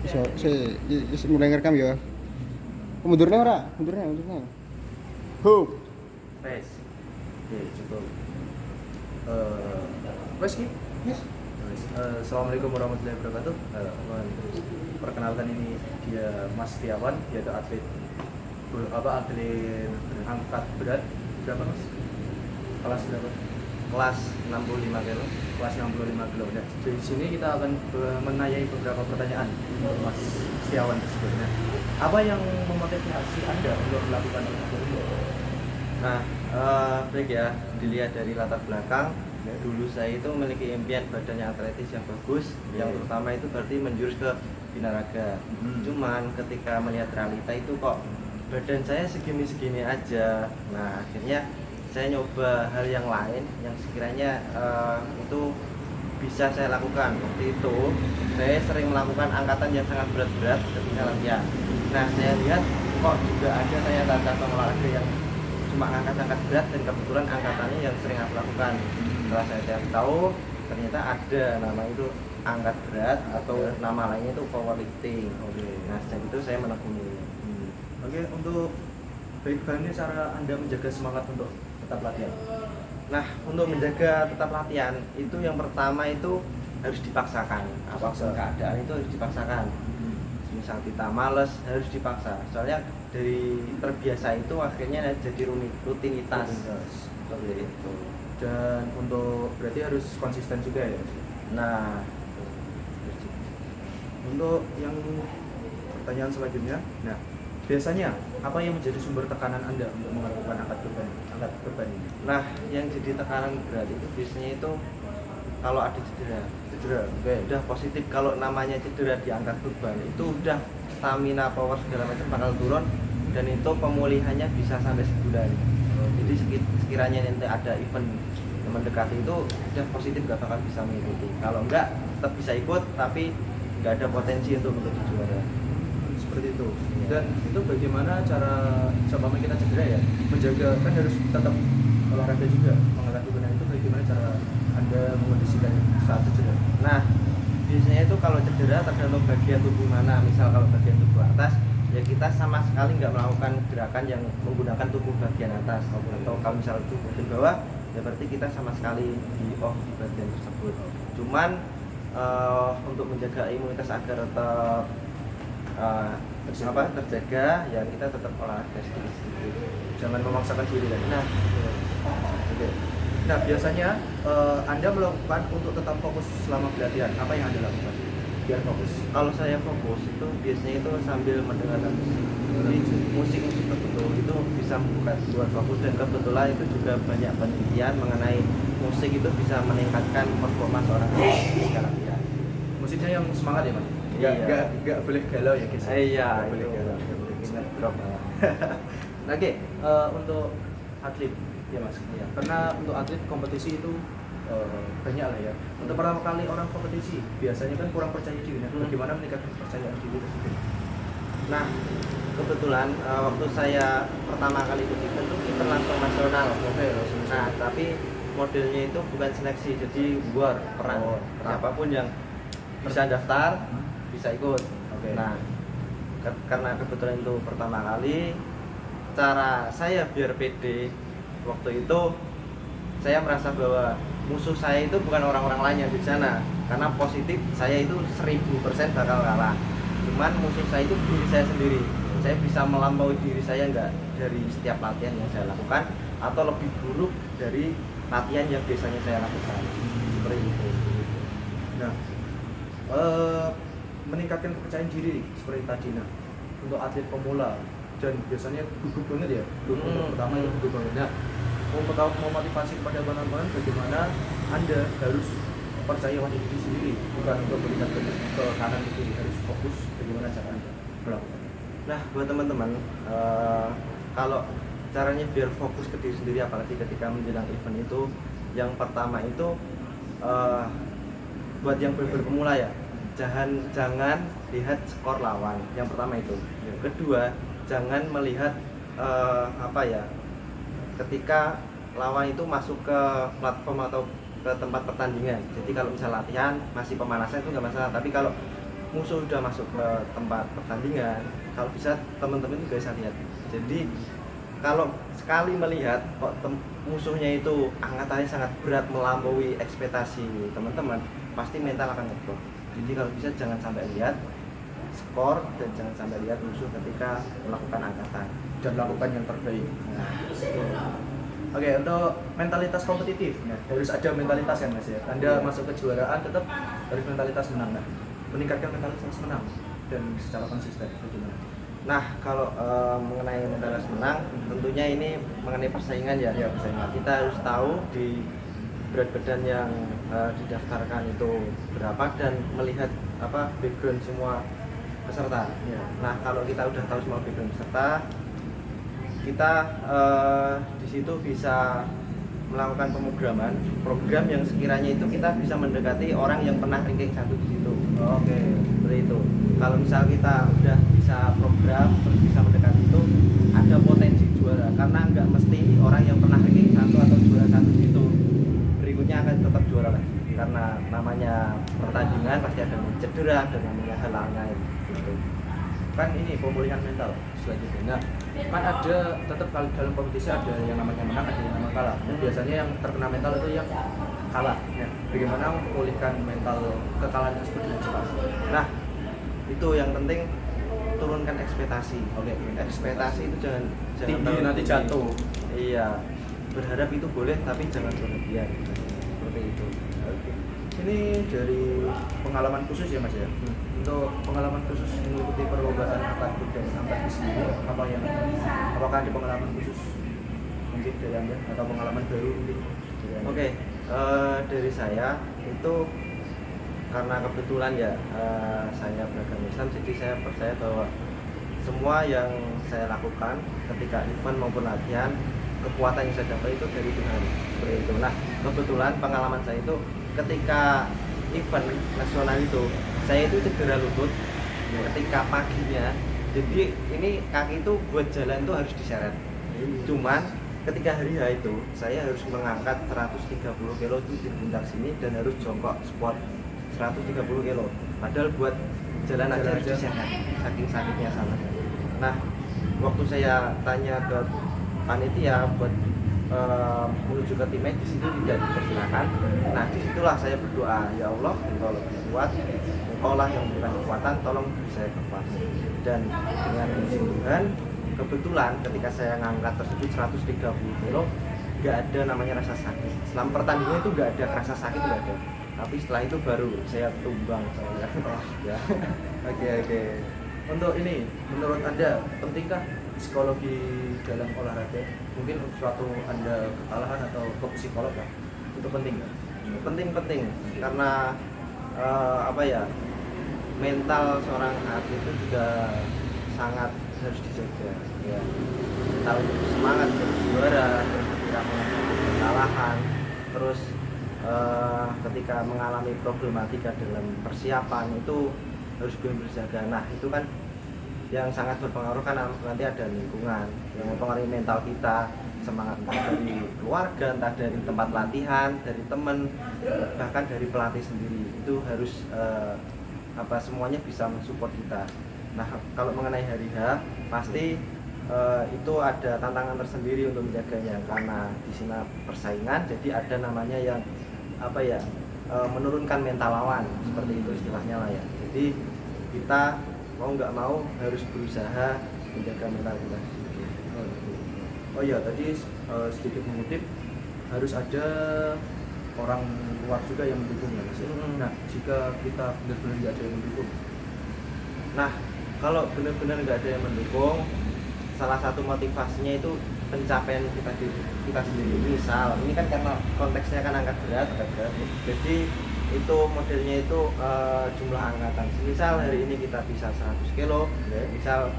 Mulai ngerekam ya. Mundurnya ora? Mundurnya. Ho. Tes. Oke, cukup. Wes ki? Yes. Assalamualaikum warahmatullahi wabarakatuh. Perkenalkan, ini dia Mas Setiawan, dia itu atlet atlet angkat berat berapa Mas? Kelas berapa? Kelas 65 kilo. Kelas 65 kilo. Nah, di sini kita akan menanyai beberapa pertanyaan untuk Mas Setiawan tersebut. Nah, apa yang memotivasi Anda untuk melakukan hal ini? Nah, baik ya, dilihat dari latar belakang, dulu saya itu memiliki impian badannya atletis yang bagus, yang terutama itu berarti menjurus ke binaraga. Cuman ketika melihat realita itu kok badan saya segini-segini aja. Nah, akhirnya saya nyoba hal yang lain yang sekiranya itu bisa saya lakukan. Waktu itu saya sering melakukan angkatan yang sangat berat-berat ketika latihan. Nah, saya lihat kok juga ada ternyata cabang olahraga yang cuma angkat-angkat berat, dan kebetulan angkatannya yang sering aku lakukan. Setelah saya cari tahu, ternyata ada nama itu angkat berat atau nama lainnya itu powerlifting. Nah, sejak itu saya menekuni. Oke, untuk bagaimana cara Anda menjaga semangat untuk tetap latihan? Nah, untuk menjaga tetap latihan itu yang pertama itu harus dipaksakan. Apapun keadaan itu harus dipaksakan. Misal kita males, harus dipaksa. Soalnya dari terbiasa itu akhirnya jadi rutinitas. Seperti itu. Dan untuk berarti harus konsisten juga ya. Nah, untuk yang pertanyaan selanjutnya, nah biasanya apa yang menjadi sumber tekanan Anda untuk melakukan angkat beban ini? nah, yang jadi tekanan berat itu biasanya itu kalau ada cedera. Udah positif. Kalau namanya cedera di angkat beban itu udah stamina, power segala macam bakal turun, dan itu pemulihannya bisa sampai sebulan. Jadi sekiranya nanti ada event yang mendekati itu udah positif, gak bakal bisa mengikuti. Kalau enggak tetap bisa ikut, tapi nggak ada potensi untuk menjadi juara. Seperti itu. Dan itu bagaimana cara seumpama kita cedera ya, menjaga, kan harus tetap olahraga juga, mengangkat beban. Itu bagaimana cara Anda mengondisikan saat cedera? Nah, biasanya itu kalau cedera tergantung bagian tubuh mana. Misal kalau bagian tubuh atas, ya kita sama sekali nggak melakukan gerakan yang menggunakan tubuh bagian atas. Atau kalau misal tubuh bagian bawah, ya berarti kita sama sekali di bagian tersebut. Cuman untuk menjaga imunitas agar tetap terjaga, ya kita tetap olahraga sedikit-sedikit. Jangan memaksakan diri lagi. Nah, Oke. Nah, biasanya Anda melakukan untuk tetap fokus selama pelatihan. Apa yang Anda lakukan biar fokus? kalau saya fokus itu biasanya itu sambil mendengarkan musik. Jadi musik tertentu itu bisa membuka buat fokus, dan kebetulan itu juga banyak penelitian mengenai musik itu bisa meningkatkan performa seorang ketika latihan. Musiknya yang semangat ya, Mas? Iya. Nggak boleh galau ya, guys. Iya, Nggak boleh galau. ingat drop. Nah, oke, untuk atlet ya Mas. Iya. Karena untuk atlet kompetisi itu banyak lah ya. Untuk pertama kali orang kompetisi biasanya kan kurang percaya diri. Nah, bagaimana meningkatkan kepercayaan diri tersebut? Nah, kebetulan waktu saya pertama kali ikut event itu event langsung nasional. Nah, tapi modelnya itu bukan seleksi, jadi war perang. Siapapun yang bisa daftar bisa ikut. Nah, karena kebetulan itu pertama kali, cara saya biar pede waktu itu, saya merasa bahwa musuh saya itu bukan orang-orang lain yang di sana. Karena positif saya itu 1000% bakal kalah. Cuman musuh saya itu diri saya sendiri. Saya bisa melampaui diri saya enggak dari setiap latihan yang saya lakukan, atau lebih buruk dari latihan yang biasanya saya lakukan. Seperti itu. Nah, meningkatkan kepercayaan diri seperti tadi. Nah, untuk atlet pemula dan biasanya gugup banget ya. Pertama itu gugup banget. Nah, mau motivasi kepada abang-abang, bagaimana Anda harus percaya pada diri sendiri, bukan untuk meningkatkan ke kanan ke kiri, harus fokus. Bagaimana cara Anda melakukan? Nah, buat teman-teman, kalau caranya biar fokus ke diri sendiri, apalagi ketika menjelang event itu, yang pertama itu buat yang pemula ya, jangan lihat skor lawan. Yang pertama itu. Kedua, jangan melihat ketika lawan itu masuk ke platform atau ke tempat pertandingan. Jadi kalau misal latihan masih pemanasan itu nggak masalah, tapi kalau musuh udah masuk ke tempat pertandingan, kalau bisa teman-teman juga bisa lihat. Jadi kalau sekali melihat kok musuhnya itu angkatannya sangat berat melampaui ekspektasi teman-teman, pasti mental akan ngedrop. Jadi kalau bisa jangan sampai lihat skor dan jangan sampai lihat musuh ketika melakukan angkatan dan lakukan yang terbaik. nah, Oke, untuk mentalitas kompetitif, ya, harus ada mentalitas kan Mas ya. Anda masuk kejuaraan tetap harus mentalitas menang, nah. Meningkatkan mentalitas menang dan secara konsisten bagaimana? Nah, kalau mengenai mentalitas menang, tentunya ini mengenai persaingan ya. Ya, persaingan. Kita harus tahu di berat badan yang didaftarkan itu berapa dan melihat apa background semua peserta. Ya. Nah, kalau kita udah tahu semua background peserta, kita di situ bisa melakukan program yang sekiranya itu kita bisa mendekati orang yang pernah ranking 1 di situ. Oke. Seperti itu. Kalau misal kita udah bisa program terus bisa mendekati itu, ada potensi juara karena nggak mesti orang yang pernah ranking 1 atau juara 1 di situ berikutnya akan tetap juara lagi. Karena namanya pertandingan pasti ada yang cedera dan namanya halangan gitu. Kan ini pemulihan mental selanjutnya. Nah, kan ada tetap kalau dalam kompetisi ada yang namanya menang, ada yang namanya kalah. Dan biasanya yang terkena mental itu yang kalah. Ya. Bagaimana memulihkan mental kekalahan tersebut dengan cepat? Nah, itu yang penting turunkan ekspektasi. Oke. Ekspektasi itu jangan Tinggi, terlalu nanti tinggi. jatuh. Iya. Berharap itu boleh tapi jangan berlebihan. Seperti itu. Oke. Ini dari pengalaman khusus ya Mas ya. Untuk pengalaman khusus mengikuti perlombaan angkat berat dan angkat besi ini apa yang apakah ada pengalaman khusus mungkin dari Anda atau pengalaman baru mungkin dari Anda? Oke, dari saya itu karena kebetulan ya saya beragama Islam, jadi saya percaya bahwa semua yang saya lakukan ketika event maupun latihan, kekuatan yang saya dapat itu dari Tuhan. Seperti itu. Nah, kebetulan pengalaman saya itu ketika event nasional itu, saya itu cedera lutut ketika paginya. Jadi ini kaki itu buat jalan tuh harus diseret. Cuman ketika hari H itu saya harus mengangkat 130 kilo itu di pundak sini dan harus jongkok squat 130 kilo. Padahal buat jalan aja harus diseret, saking sakitnya sama. Nah, waktu saya tanya ke panitia buat menuju ke tim medis itu tidak dipersilakan. Nah, disitulah saya berdoa, ya Allah, Engkau lebih kuat, Engkau lah yang memberikan kekuatan, tolong beri saya kekuatan. Dan dengan izin Tuhan, kebetulan ketika saya ngangkat tersebut 130 kilo, nggak ada namanya rasa sakit. Selama pertandingan itu nggak ada rasa sakit, nggak ada. Tapi setelah itu baru saya tumbang saya. Ya. Oke. Untuk ini, menurut Anda pentingkah psikologi dalam olahraga? Mungkin suatu Anda kekalahan atau ke psikolog lah, itu penting nggak? Penting karena apa ya, mental seorang atlet itu juga sangat harus dijaga ya. Mental semangat terus juara, terus ketika menghadapi kesalahan, terus ketika mengalami problematika dalam persiapan itu harus benar-benar dijaga. Nah, itu kan yang sangat berpengaruh kan nanti ada lingkungan yang mempengaruhi mental kita, semangat entah dari keluarga, entah dari tempat latihan, dari teman, bahkan dari pelatih sendiri. Itu harus semuanya bisa mensupport kita. Nah, kalau mengenai hari H pasti itu ada tantangan tersendiri untuk menjaganya karena di sini persaingan, jadi ada namanya yang menurunkan mental lawan, seperti itu istilahnya lah ya. Jadi kita mau nggak mau harus berusaha menjaga mental kita. Oh iya, tadi sedikit mengutip, harus ada orang luar juga yang mendukung ya Mas. Nah, jika kita benar-benar nggak ada yang mendukung, nah kalau benar-benar nggak ada yang mendukung, salah satu motivasinya itu pencapaian kita sendiri. Misal ini kan karena konteksnya kan angkat berat, jadi itu modelnya itu jumlah angkatan. Misal hari ini kita bisa 100 kilo, misal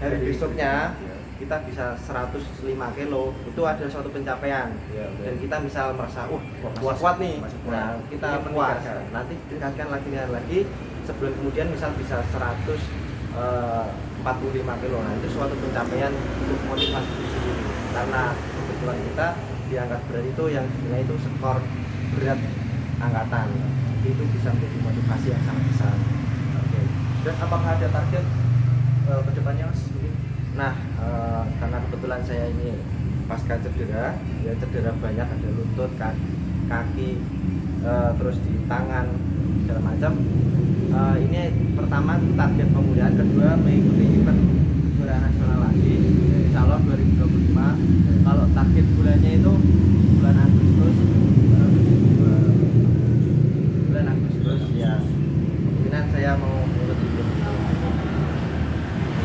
hari besoknya kita bisa 105 kilo, itu ada suatu pencapaian. Dan kita misal merasa masih kuat nih, nah kita puas. Nanti tingkatkan lagi sebulan kemudian misal bisa 145 kilo. Nah, itu suatu pencapaian untuk motivasi diri sendiri. Karena kebetulan kita diangkat berat itu yang sebenarnya itu skor berat angkatan. Itu bisa menjadi motivasi yang sangat besar. Dan apakah ada target ke depannya Mas? Mungkin? Nah, karena kebetulan saya ini pasca cedera, ya cedera banyak, ada lutut, kaki, terus di tangan, segala macam. Ini pertama target pemulihan, kedua mengikuti event kejuaraan nasional lagi, insya Allah 2025. Kalau target bulannya itu bulan Agustus, ya kemungkinan saya mau ikut event.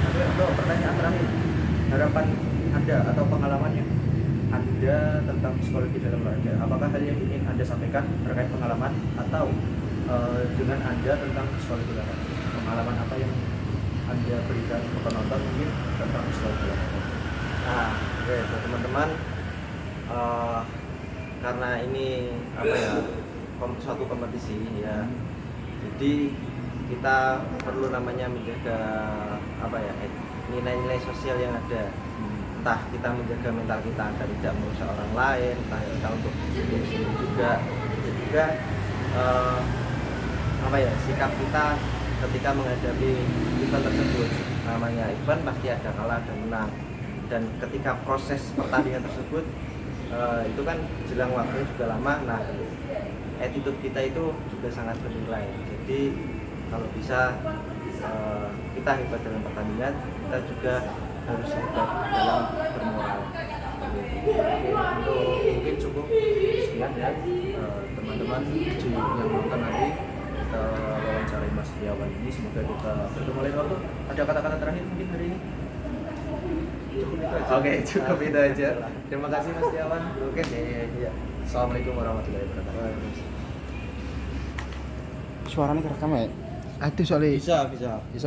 Oke, untuk pertanyaan terakhir, harapan Anda atau pengalamannya Anda tentang psikologi dalam olahraga, apakah hal yang ingin Anda sampaikan terkait pengalaman atau dengan Anda tentang psikologi olahraga? Pengalaman apa yang Anda berikan ke penonton mungkin tentang psikologi olahraga? Nah, oke, buat teman-teman, karena ini apa ya, suatu kompetisi ya, jadi kita perlu namanya menjaga apa ya, nilai-nilai sosial yang ada. Entah kita menjaga mental kita agar tidak merusak orang lain, entah kita untuk diri sendiri juga, dan juga apa ya, sikap kita ketika menghadapi event tersebut. Namanya event pasti ada kalah dan menang, dan ketika proses pertandingan tersebut itu kan jelang waktunya juga lama. Nah, attitude kita itu juga sangat bernilai. Jadi kalau bisa kita hebat dalam pertandingan, kita juga harus hebat dalam bermoral. Oke, untuk mungkin cukup sekian ya teman-teman yang nonton nanti kita wawancarai Mas Setiawan ini. Semoga kita bertemu lain waktu. Ada kata-kata terakhir mungkin hari ini? Cukup itu aja. Oke, cukup itu aja. Terima kasih Mas Setiawan. Oke, ya. Assalamualaikum warahmatullahi wabarakatuh. Suaranya kerekam ya? Aduh soalnya Bisa. bisa